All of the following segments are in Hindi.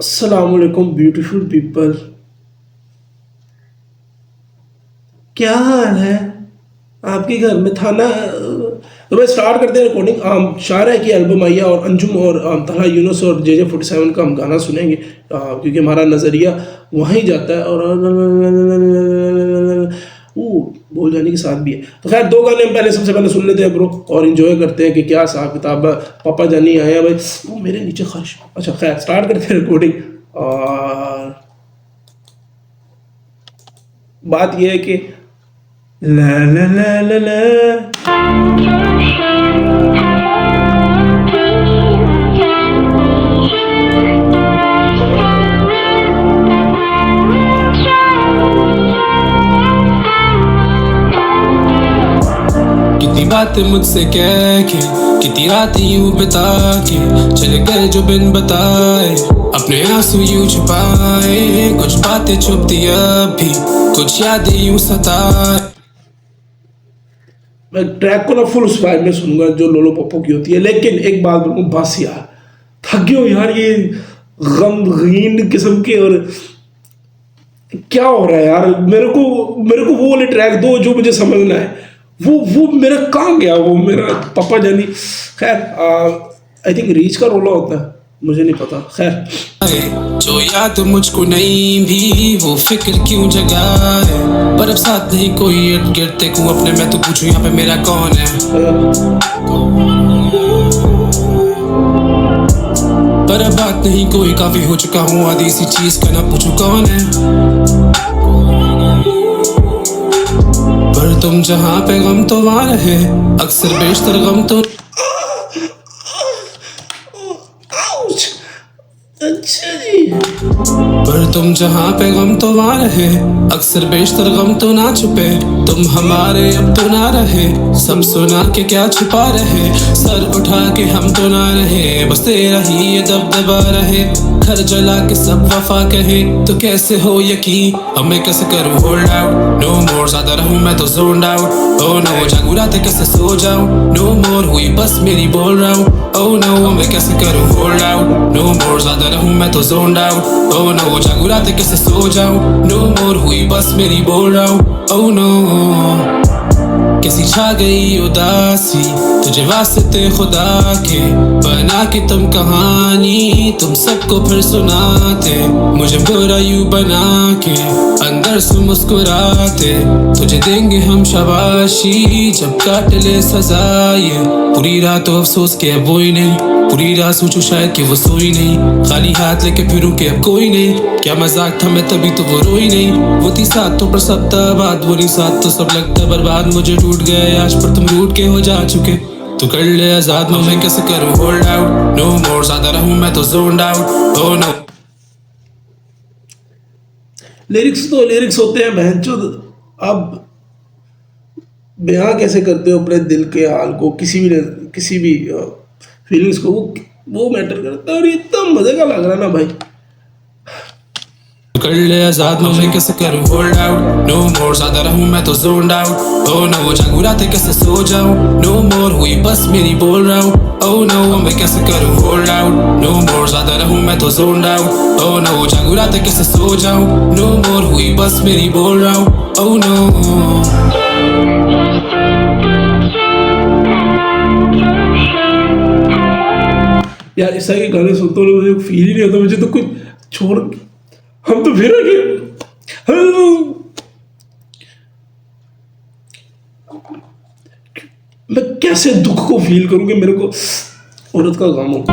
अस्सलामुअलैकुम ब्यूटीफुल पीपल। क्या हाल है आपके घर में था ना? तो मैं स्टार्ट करते हैं रिकॉर्डिंग। शायरा की एल्बम आई है और अंजुम और तलहा यूनुस और जे 47 का हम गाना सुनेंगे, क्योंकि हमारा नज़रिया वहीं जाता है और वो बोल जाने के साथ भी है। तो खैर दो गाने हम पहले सबसे पहले सुन लेते हैं ब्रो और इन्जॉय करते हैं कि क्या हिसाब किताब है। पापा जानी आए हैं भाई, वो मेरे नीचे खर्च। अच्छा खैर स्टार्ट करते हैं रिकॉर्डिंग। और बात यह है कि ला ला ला ला ला कितनी बातें मुझसे कह के, कितनी रातें यूं बिता के चले गए जो बिन बताए, अपने आंसू यूं छुपाए, कुछ बातें छुपती अब भी, कुछ यादें यूं सताए। मैं ट्रैक को ना फुल उस वाइब में सुनूंगा जो लोलो पप्पो की होती है, लेकिन एक बात बोलूँ, बस यार थक गए हो यार ये गमगीन किस्म के। और क्या हो रहा है यार, मेरे को वो वाले ट्रैक दो जो मुझे समझना है। वो मेरा कहाँ गया वो मेरा पापा जानी। खैर आई थिंक रीच का रोला होता है, मुझे नहीं पता। खैर जो याद मुझको नहीं भी वो फिक्र क्यों जगाए, पर अब साथ नहीं कोई इर्द गिर्द देखूं अपने, मैं तो पूछूं यहाँ पे मेरा कौन है। पर अब बात नहीं कोई, काफी हो चुका हूँ आधी इसी चीज का, ना पूछूं कौन है। पर तुम जहाँ पे गम तो वहाँ रहे, अक्सर बेशतर गम तो। अच्छा जी। पर तुम जहाँ पे गम तो वहाँ रहे, अक्सर बेशतर गम तो ना छुपे, तुम हमारे अब तो ना रहे, सब सुना के क्या छुपा रहे, सर उठा के हम तो ना रहे, बस तेरा ही ये दबदबा रहे, घर जला के सब वफा कहे तो कैसे हो यकीन, अब मैं कैसे करूँ होल्ड आउट, नो मोर ज्यादा रहूँ मैं तो जोन्ड आउट, ओ नो जागू रात कैसे सो जाऊँ, नो मोर हुई बस मेरी बोल रहा हूँ, ओ नो मैं कैसे करूँ होल्ड आउट, नो मोर ज्यादा रहूँ मैं तो जोन्ड आउट, ओ नो जागू रात कैसे सो जाऊँ, नो मोर हुई बस मेरी बोल रहा हूँ, ओ नो। कैसी छा गई उदासी तुझे वास्ते खुदा के, बना के तुम कहानी तुम सबको फिर सुनाते, मुझे बुरा यूं बना के अंदर से मुस्कुराते, तुझे देंगे हम शाबाशी जब काट ले सजा ये, पूरी रात तो अफसोस के अब वो ही नहीं, पूरी रात सोचूं शायद कि वो सोई नहीं, खाली हाथ लेके फिरूं कि अब कोई नहीं, क्या मजाक था मैं तभी तो वो रोई नहीं, वो थी साथ तो पर सब बात वो नहीं साथ तो सब लगता बर्बाद, मुझे टूट गए आज पर तुम रूठ के हो जा चुके, तू कर ले आजाद मैं कैसे करूँ होल्ड आउट, नो मोर ज्यादा रहूं मैं तो zoned out, oh no. Lyrics तो लिरिक्स होते हैं बहनचोद। अब बयां कैसे करते हो अपने दिल के हाल को, किसी भी फीलिंग्स को, वो मैटर करता है। और ये इतना मजे का लग रहा है ना भाई। कर ले आजाद मैं कैसे करूँ होल्ड आउट, नो मोर ज्यादा रहूं मैं तो जोन्ड आउट, ओ नो जागू रात कैसे सो जाऊं, नो मोर हुई बस मेरी बोल रहा हूँ, ओ नो मैं कैसे करूँ होल्ड आउट, नो मोर ज्यादा रहूं मैं तो जोन्ड आउट, ओ नो जागू रात कैसे सो जाऊं, नो मोर हुई बस मेरी बोल रहा हूँ, ओ नो। यार इस तरह के गाने सुनते हो मुझे फील ही नहीं होता, मुझे तो कुछ छोड़ हम तो फिर आगे। मैं कैसे दुख को फील करूंगी, मेरे को औरत का गम हो।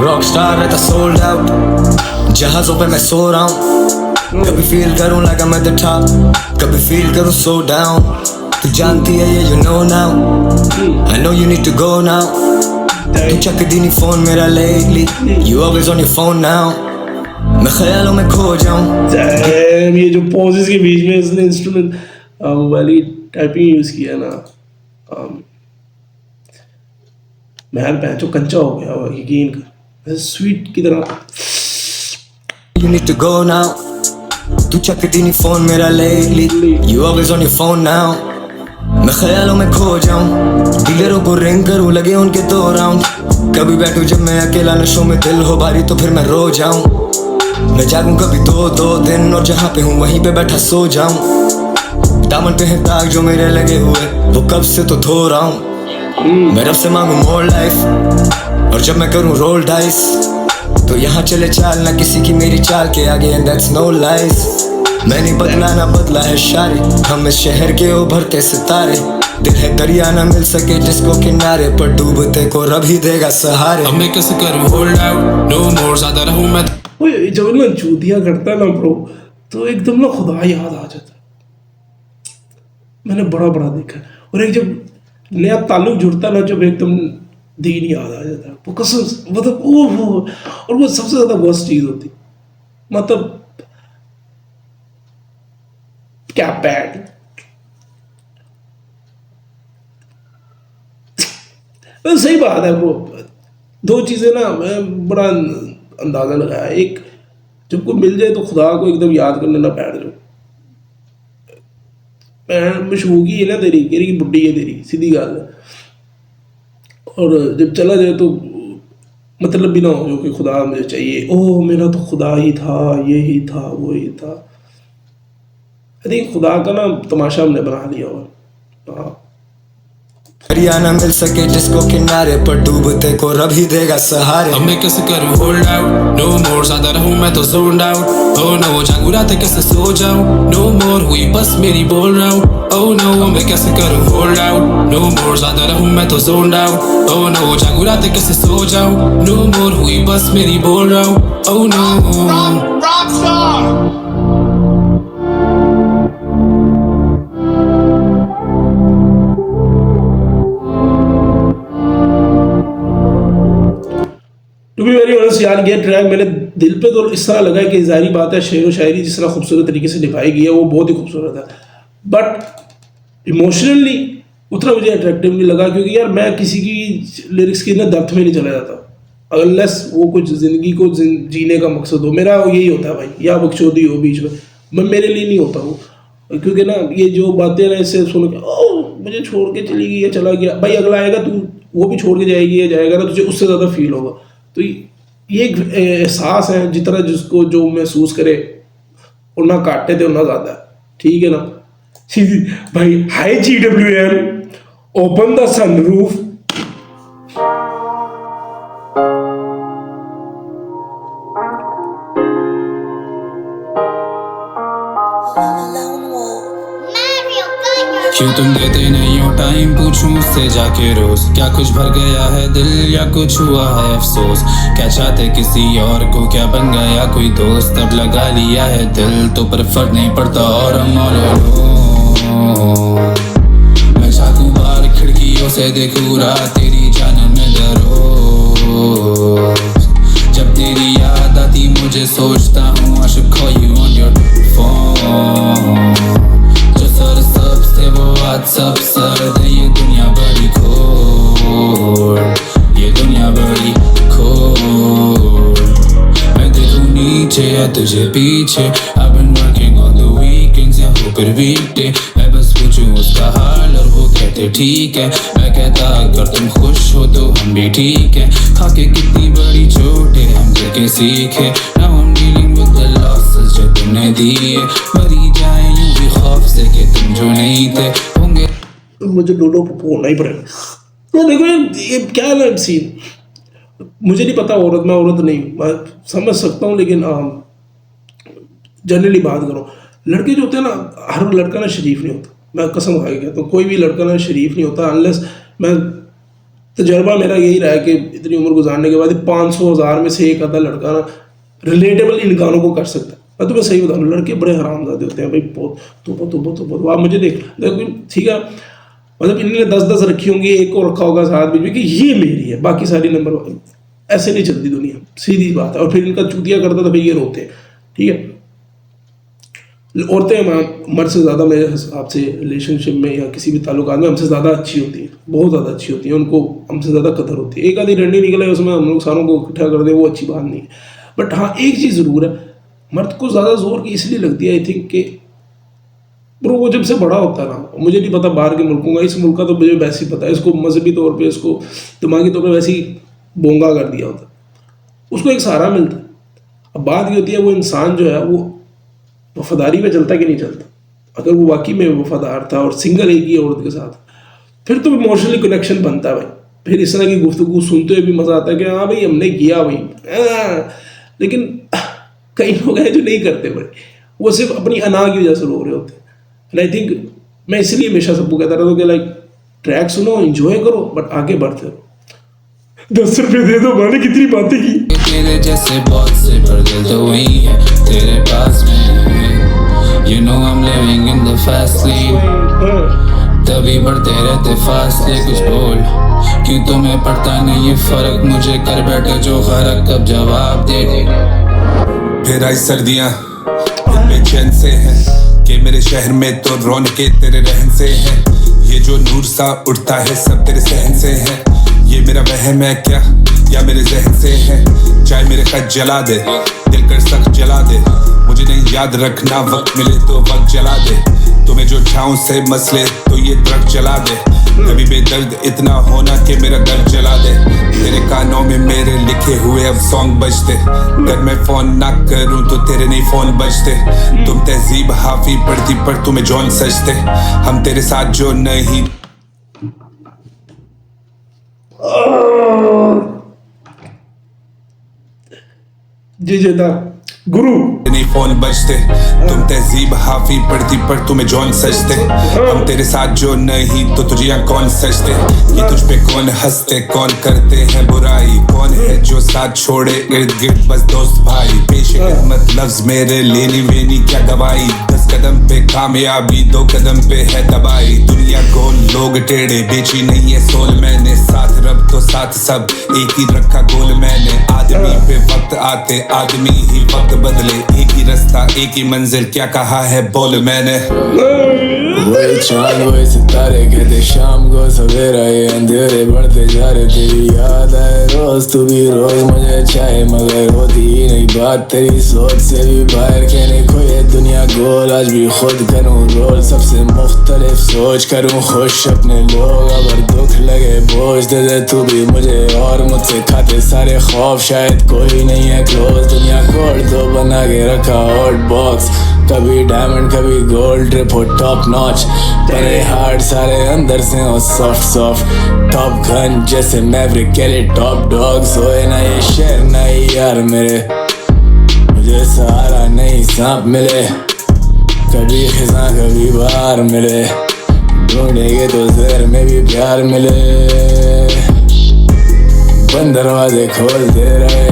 रॉकस्टार रहता सोल्ड आउट, जहाजों पे मैं सो रहा हूँ, कभी फील करूँ like I'm at the top, कभी फील करूँ so down, तू जानती है ये you know now, I know you need to go now, तू चक दी नहीं फोन मेरा lately, you always on your phone now, मैं ख्यालों में खो जाऊँ। ये जो पॉजेस के बीच में इसने इंस्ट्रूमेंट वाली टाइपिंग यूज किया ना, महल पैंचो कंचा हो गया यकीन कर, स्वीट की तरह। You need to go now, तू चकती नहीं फोन मेरा lately, you always on your phone now. मैं ख्यालों में खो जाऊं, डीलरों को रिंग करूं, लगे उनके 2 राउंड। कभी बैठूं जब मैं अकेला नशों में, दिल हो भारी तो फिर मैं रो जाऊं। मैं जागूं कभी 2-2 दिन, और जहां पे हूं वहीं पे बैठा सो जाऊं। दामन पे है दाग जो मेरे लगे हुए, वो कब से तो धो रहा हूं। मैं रब से मांगू मोर लाइफ, और जब मैं करूं रोल डाइस, तो यहाँ चले चाल ना किसी की मेरी चाल के आगे, एंड दैट्स नो लाइज। मैंने बदला ना बदला है शारे, हम इस शहर के उभरते सितारे। दिल है दरिया ना मिल सके जिसको किनारे, पर डूबते को रब ही देगा सहारे। अब मैं कैसे करूं होल्ड आउट, नो मोर ज्यादा रहूं मैं। वो जब ना चूतिया करता है ना ब्रो, तो एकदम ना खुदा याद आ जाता है। मैंने बड़ा बड़ा देखा है। और एक जब नया ताल्लुक जुड़ता ना, जब एकदम दीन याद आ जाता है, वो कसम, मतलब वो और वो सबसे ज्यादा वर्स्ट चीज होती, मतलब क्या बैड। सही बात है वो। 2 चीजें ना मैं बड़ा अंदाजा लगाया। एक, जब कोई मिल जाए तो खुदा को एकदम याद करने ना बैठ जाओ। मशहूकी है ना तेरी, केरी की बुड्ढी है तेरी, सीधी गल है। और जब चला जाए तो मतलब भी ना हो जो कि खुदा मुझे चाहिए, ओह मेरा तो खुदा ही था, ये ही था, वो ही था। आई थिंक खुदा का ना तमाशा हमने बना लिया हुआ। हाँ, दरिया ना मिल सके जिसको किनारे, पर डूबते को रब ही देगा सहारे। अब मैं कैसे करूं होल्ड आउट, नो मोर ज्यादा रहूं मैं तो zoned out। oh no जागू रात कैसे सो जाऊं, नो मोर हुई बस मेरी बोल रहा हूं। oh no मैं कैसे करूं होल्ड आउट, नो मोर ज्यादा रहूं मैं तो zoned out। oh no जागू रात कैसे सो जाऊं, नो मोर हुई बस मेरी बोल रहा हूं। oh no to be very honest यार, ये ट्रैक मेरे दिल पे तो इस तरह लगा है कि ज़ाहिर बात है, शेर व शायरी जिस तरह खूबसूरत तरीके से निभाई गई है वो बहुत ही खूबसूरत है, बट इमोशनली उतना मुझे अट्रैक्टिव नहीं लगा। क्योंकि यार मैं किसी की लिरिक्स के ना दर्द में नहीं चला जाता अनलेस वो कुछ ज़िंदगी को जीने का मकसद हो। मेरा यही होता है भाई, या बकचोदी हो बीच में, मैं मेरे लिए नहीं होता वो। क्योंकि ना ये जो बातें ना इससे सुन के मुझे छोड़ के चली गई या चला गया, भाई अगला आएगा तू वो भी छोड़ के जाएगी या जाएगा ना, तुझे उससे ज़्यादा फील होगा। तो ये एक एहसास है जितना जिसको जो महसूस करे, और ना काटे थे ना ज़्यादा, ठीक है ना। सीधी भाई, high GWM, open the sunroof. क्यों तुम देते नहीं हो टाइम, पूछूं उससे जाके रोज, क्या कुछ भर गया है दिल या कुछ हुआ है अफसोस। क्या चाहते किसी और को, क्या बन गया कोई दोस्त, अब लगा लिया है दिल तो पर फर्क नहीं पड़ता और हम all alone। मैं झांकूं बाहर खिड़कियों से देखूं रात तेरी जानन में दरोज, जब तेरी याद आती मुझे सोचता हूँ I should call you on your phone। जो सर सबसे वो आज सब सर्द है, ये दुनिया बड़ी खोल, ये दुनिया बड़ी खोल। मैं देखूं नीचे या तुझे पीछे, I've been working on the weekends या हो फिर weekday। मैं बस पूछूं उसका हाल और वो कहते ठीक है, मैं कहता अगर तुम खुश हो तो हम भी ठीक है। खाके कितनी बड़ी चोट है हम देखे सीखे, now I'm dealing with the losses जो तुमने दिए। मरी जाए यूं भी खौफ से कि तुम जो नहीं थे होंगे। मुझे डोलो पप्पू होना ही पड़ेगा। तो देखो ये क्या है ना सीन, मुझे नहीं पता, औरत मैं औरत नहीं, मैं समझ सकता हूँ, लेकिन जनरली बात करो, लड़के जो होते हैं ना, हर लड़का ना शरीफ नहीं होता। मैं कसम खा के कहता हूँ, कोई भी लड़का ना शरीफ नहीं होता अनलेस, मैं तजर्बा मेरा यही रहा है कि इतनी उम्र गुजारने के बाद 500,000 में से एक आधा लड़का ना रिलेटेबल इन गानों को कर सकता है। मैं तुम्हें सही बता रहा हूँ, लड़के बड़े हरामजादे होते हैं भाई, बहुत तो आप मुझे देख ठीक है, मतलब इन्होंने 10-10 रखी होंगी, एक को रखा होगा साथ बीच में कि ये मेरी है, बाकी सारी नंबर। ऐसे नहीं चलती दुनिया, सीधी बात है। और फिर इनका चूतिया करता था भाई ये रोते हैं, ठीक है। औरतें मर्द से ज़्यादा मेरे हिसाब से रिलेशनशिप में या किसी भी ताल्लुकात में हमसे ज़्यादा अच्छी होती है, बहुत ज़्यादा अच्छी होती है, उनको हमसे ज़्यादा कदर होती है। एक आधी डंडी निकले उसमें हम लोग सारों को इकट्ठा कर दें, वो अच्छी बात नहीं है। बट हाँ एक चीज़ ज़रूर है, मर्द को ज़्यादा जोर की इसलिए लगती है आई थिंक कि ब्रो वो जब से बड़ा होता है ना, मुझे नहीं पता बाहर के मुल्कों का, इस मुल्क का तो मुझे वैसे ही पता है, इसको मजहबी तौर पे, इसको दिमागी तौर पे वैसे ही बोंगा कर दिया होता, उसको एक सहारा मिलता है। अब बात ये होती है वो इंसान जो है वो वफादारी में चलता कि नहीं चलता। अगर वो वाकई में वफादार था और सिंगल एक ही औरत के साथ, फिर तो इमोशनली कनेक्शन बनता है भाई, फिर इस तरह की गुफ्तगू सुनते हुए भी मज़ा आता है कि हाँ भाई हमने किया भाई। लेकिन कई लोग हैं जो नहीं करते भाई, वो सिर्फ अपनी अना की वजह से रो रहे होते हैं। एंड आई थिंक मैं इसलिए हमेशा सबको कहता रहता हूँ कि लाइक ट्रैक सुनो, एंजॉय करो, बट आगे बढ़ते रहो। 10 रुपये दे दो, मैंने कितनी बातें की। तेरे जैसे बहुत से पर दिल तो वही है तेरे पास में। You know I'm living in the fast lane, तभी बढ़ते रहते फासले। कुछ बोल क्यों तुम्हें पड़ता नहीं ये फर्क, मुझे कर बैठे जो फर्क कब जवाब दे। फिर आई सर्दियाँ बेचैन से हैं कि मेरे शहर में तो रौनकें तेरे रहन से हैं। ये जो नूर सा उड़ता है सब तेरे सहन से है। ये मेरा वहम है क्या या मेरे जहन से है? चाहे मेरे खत जला दे, दिल कर सख्त जला दे, मुझे नहीं याद रखना, वक्त मिले तो वक्त जला दे। तुम्हें जो छाऊं से मसले तो ये दरख्त जला दे। कभी बेदर्द इतना होना कि मेरा दर्द जला दे। तेरे कानों में मेरे लिखे हुए अब सॉन्ग बजते। अगर मैं फोन ना करूं तो तेरे नहीं फोन बजते। तुम तहजीब हाफी पढ़ती पर तुम्हें जॉन सजते। हम तेरे साथ जो नहीं जी जेदा गुरु नहीं फोन बजते। तुम तहजीब हाफी पढ़ती पर तुम्हें जॉन सजते। हम तेरे साथ जो नहीं तो तुझे यहाँ कौन सजते। ये तुझ पे कौन हंसते, कौन करते हैं बुराई, कौन है जो साथ छोड़े इर्द गिर्द बस दोस्त भाई। पेश खिदमत लफ्ज मेरे लेनी वेनी क्या गवाही। 10 कदम पे कामयाबी, 2 कदम पे है तबाही। दुनिया गोल लोग टेढ़े, बेची नहीं है सोल मैंने। साथ रब तो साथ सब, एक ही रखा गोल मैंने। आदमी पे वक्त आते आदमी ही वक्त बदले। एक ही रास्ता एक ही मंजिल, क्या कहा है बोल मैंने। वही चांद वही सितारे कहते शाम को सवेरा, ये अंधेरे बढ़ते जा रहे। तेरी याद आए रोज, तू भी रोज मुझे चाहे, मगर होती ही नहीं बात तेरी सोच से भी बाहर। कहने को ये दुनिया गोल, आज भी खुद करूँ रोल, सबसे मुख्तलिफ सोच करूँ खुश अपने लोग। अगर दुख लगे बोझ दे दे तू भी मुझे, और मुझसे खाते सारे खौफ, शायद कोई नहीं है क्लोज। दुनिया गोल तो बना के रखा हॉट बॉक्स, कभी डायमंड कभी गोल्ड, ट्रिप हो टॉप नॉच। तेरे हार्ट सारे अंदर से हो सॉफ्ट सॉफ्ट, टॉप गन जैसे मैवरिक के लिए टॉप डॉग। सोए ना ये शेर नहीं यार मेरे, मुझे सहारा नहीं सांप मिले। कभी खिजा कभी बाहर मिले, ढूंढेंगे तो जहर में भी प्यार मिले। बंद दरवाजे खोल दे रहे,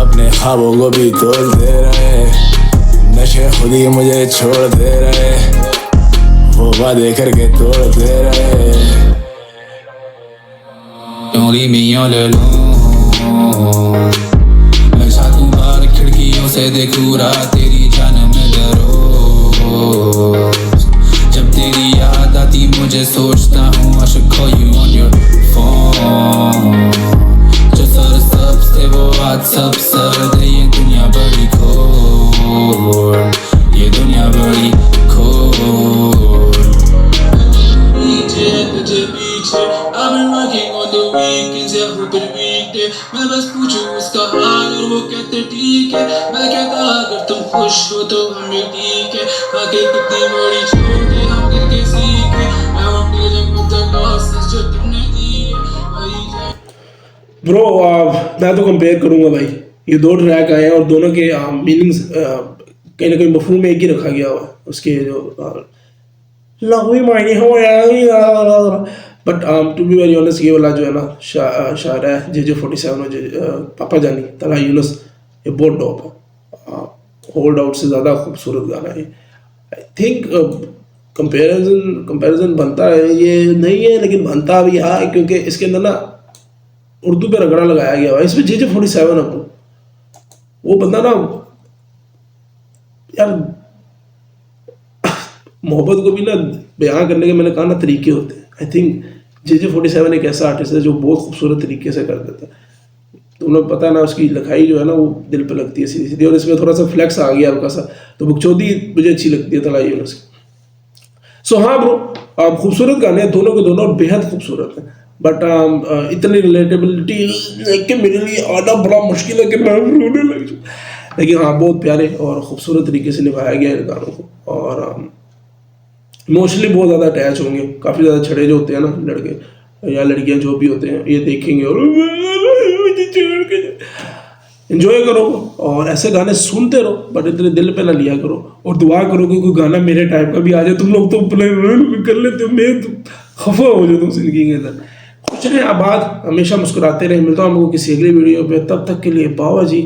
अपने ख्वाबों को भी तोड़ दे रहे। नशे खुद ही मुझे छोड़ दे रहे, वो वादे करके तोड़ दे रहे। Don't leave me all alone, मैं सातों बार खिड़कियों से देखूं रात तेरी जन्म दरोज। जब तेरी याद आती मुझे सोचता हूँ I should call you on your phone। जो सर सबसे वो आज सब सर्द है, ये दुनिया बड़ी खोल, ये दुनिया बड़ी खोल। पीछे तुझे पीछे I've been working on the weekends या ऊपर weekday, मैं बस पूछूं उसका हाल और वो कहते ठीक है। मैं कहता अगर तुम खुश हो तो हमें ठीक है। आगे कितनी बड़ी चोट है हम करके सीखे। I want to live with the losses जो तुमने दिए। ब्रो मैं तो कंपेयर करूँगा भाई, ये 2 ट्रैक आए हैं और दोनों के मीनिंग्स कहीं ना कहीं मफहूम में एक ही रखा गया हुआ है। उसके जो लघुई मायने हो यार, but to be very honest ये वाला जो है ना शायर है JJ47 और पापा जानी तला यूनुस, ये बहुत डॉप है। होल्ड आउट से ज़्यादा खूबसूरत गाना है। आई थिंक कंपैरिजन बनता है ये नहीं है, लेकिन बनता भी है क्योंकि इसके अंदर ना उर्दू पे रगड़ा लगाया गया हुआ है। इसमें JJ47 है वो बंदा ना यार, मोहब्बत को भी ना बयां करने के मैंने कहा ना तरीके होते हैं। आई थिंक JJ47 एक ऐसा आर्टिस्ट है जो बहुत खूबसूरत तरीके से कर देता है। तो उन्हें पता है ना, उसकी लिखाई जो है ना वो दिल पे लगती है सीधी सीधी, और इसमें थोड़ा सा फ्लेक्स आ गया हल्का सा, तो बकचोदी मुझे अच्छी लगती है तलाई यूनुस की। सो हाँ ब्रो, खूबसूरत गाने हैं दोनों के दोनों और बेहद खूबसूरत हैं, बट इतनी रिलेटेबिलिटी के मेरे लिए आना बड़ा मुश्किल है कि मैं रोने लग जाऊँ। लेकिन हाँ, बहुत प्यारे और ख़ूबसूरत तरीके से निभाया गया इन गानों को, और इमोशनली बहुत ज़्यादा अटैच होंगे। काफ़ी ज़्यादा छड़े जो होते हैं ना लड़के या लड़कियां जो भी होते हैं, ये देखेंगे और एंजॉय करो और ऐसे गाने सुनते रहो, बट इतने दिल पे ना लिया करो, और दुआ करो कि कोई गाना मेरे टाइप का भी आ जाए। तुम लोग तो प्लान कर लेते हो, मैं तो खफा हो जाता हूँ जिंदगी के अंदर। खुश रहें, आबाद, हमेशा मुस्कुराते रहें। मिलता हूँ आपको किसी अगली वीडियो पे, तब तक के लिए बाबा जी।